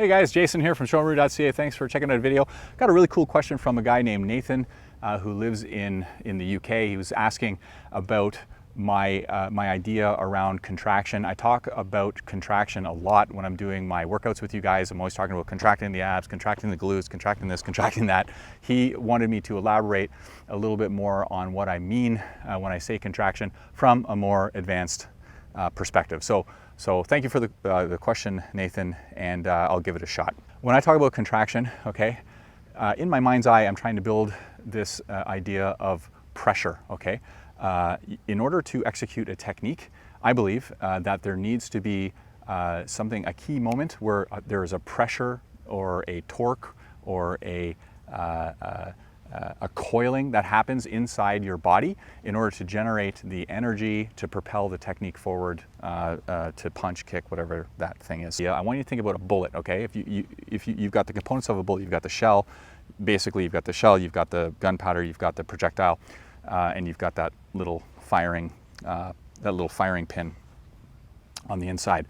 Hey guys, Jason here from shorin-ryu.ca. Thanks for checking out a video. Got a really cool question from a guy named Nathan who lives in the UK. He was asking about my idea around contraction. I talk about contraction a lot when I'm doing my workouts with you guys. I'm always talking about contracting the abs, contracting the glutes, contracting this, contracting that. He wanted me to elaborate a little bit more on what I mean when I say contraction from a more advanced perspective. So thank you for the question, Nathan, and I'll give it a shot. When I talk about contraction, okay, in my mind's eye, I'm trying to build this idea of pressure, okay? In order to execute a technique, I believe that there needs to be a key moment where there is a pressure or a torque or a coiling that happens inside your body in order to generate the energy to propel the technique forward, to punch, kick, whatever that thing is. Yeah, I want you to think about a bullet, okay? If you've got the components of a bullet, you've got the shell. Basically, you've got the shell, you've got the gunpowder, you've got the projectile, and you've got that little firing pin on the inside.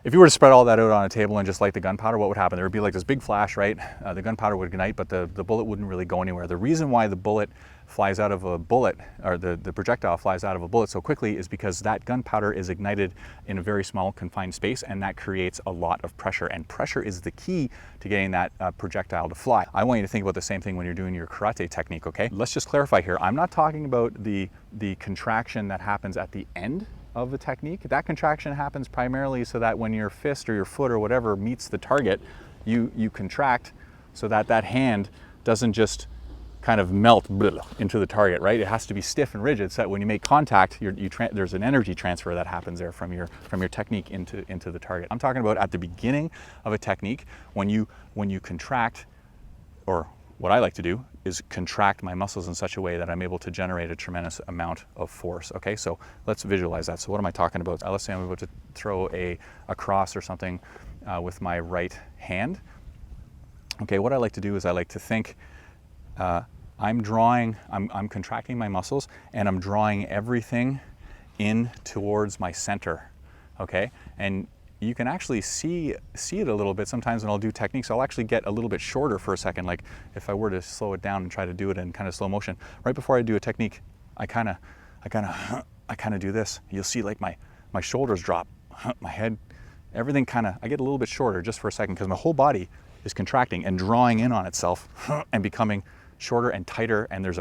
If you were to spread all that out on a table and just light the gunpowder, what would happen? There would be like this big flash, right? The gunpowder would ignite, but the bullet wouldn't really go anywhere. The reason why the bullet flies out of a bullet, or the projectile flies out of a bullet so quickly, is because that gunpowder is ignited in a very small confined space, and that creates a lot of pressure. And pressure is the key to getting that projectile to fly. I want you to think about the same thing when you're doing your karate technique, okay? Let's just clarify here. I'm not talking about the contraction that happens at the end of the technique. That contraction happens primarily so that when your fist or your foot or whatever meets the target, you contract so that that hand doesn't just kind of melt into the target, right? It has to be stiff and rigid so that when you make contact, there's an energy transfer that happens there from your technique into the target. I'm talking about at the beginning of a technique when you contract, or what I like to do is contract my muscles in such a way that I'm able to generate a tremendous amount of force, okay? So let's visualize that. So what am I talking about? Let's say I'm about to throw a cross or something with my right hand. Okay, what I like to do is I like to think, I'm contracting my muscles and I'm drawing everything in towards my center, okay? And you can actually see it a little bit sometimes when I'll do techniques. I'll actually get a little bit shorter for a second, like if I were to slow it down and try to do it in kind of slow motion. Right before I do a technique, I kind of do this. You'll see like my shoulders drop, my head, everything I get a little bit shorter just for a second because my whole body is contracting and drawing in on itself and becoming shorter and tighter, and there's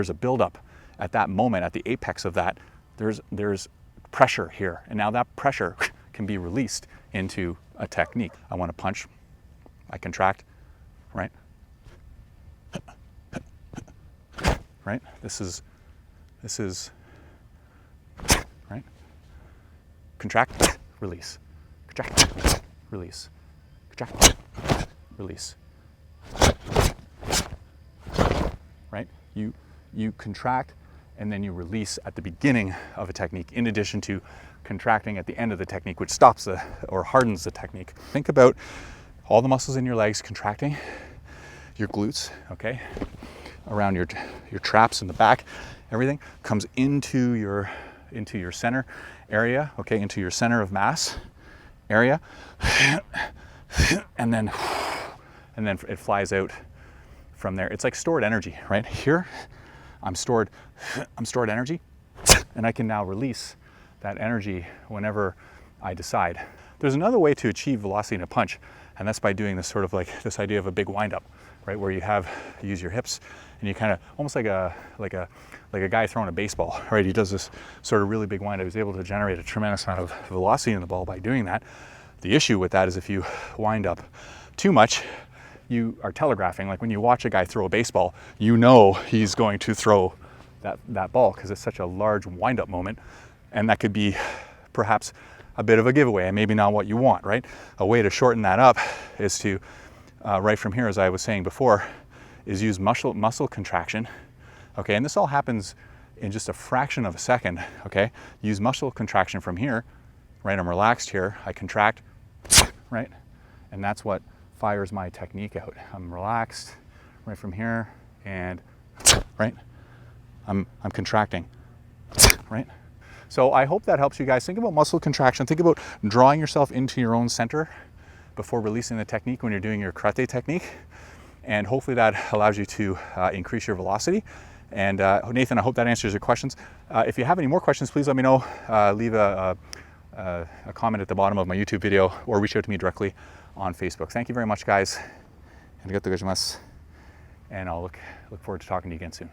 a buildup at that moment, at the apex of that. There's pressure here, and now that pressure can be released into a technique. I want to punch, I contract, right? Right? This is, right? Contract, release. Contract, release. Contract, release. Right? You contract and then you release at the beginning of a technique, in addition to contracting at the end of the technique, which stops or hardens the technique. Think about all the muscles in your legs contracting, your glutes, okay, around your traps in the back. Everything comes into your center area, okay, into your center of mass area, and then it flies out from there. It's like stored energy, right? Here, I'm stored energy, and I can now release that energy whenever I decide. There's another way to achieve velocity in a punch, and that's by doing this sort of like this idea of a big windup, right? Where you use your hips, and you kind of almost like a guy throwing a baseball, right? He does this sort of really big windup. He's able to generate a tremendous amount of velocity in the ball by doing that. The issue with that is if you wind up too much, you are telegraphing. Like when you watch a guy throw a baseball, you know he's going to throw that ball because it's such a large wind-up moment, and that could be perhaps a bit of a giveaway and maybe not what you want, right? A way to shorten that up is to, right from here, as I was saying before, is use muscle contraction, okay? And this all happens in just a fraction of a second, okay? Use muscle contraction from here, right? I'm relaxed here, I contract, right? And that's what fires my technique out. I'm relaxed right from here, and right, I'm contracting, right? So I hope that helps you guys. Think about muscle contraction. Think about drawing yourself into your own center before releasing the technique when you're doing your karate technique. And hopefully that allows you to increase your velocity. And Nathan, I hope that answers your questions. If you have any more questions, please let me know. Leave a comment at the bottom of my YouTube video or reach out to me directly on Facebook. Thank you very much, guys. And I'll look forward to talking to you again soon.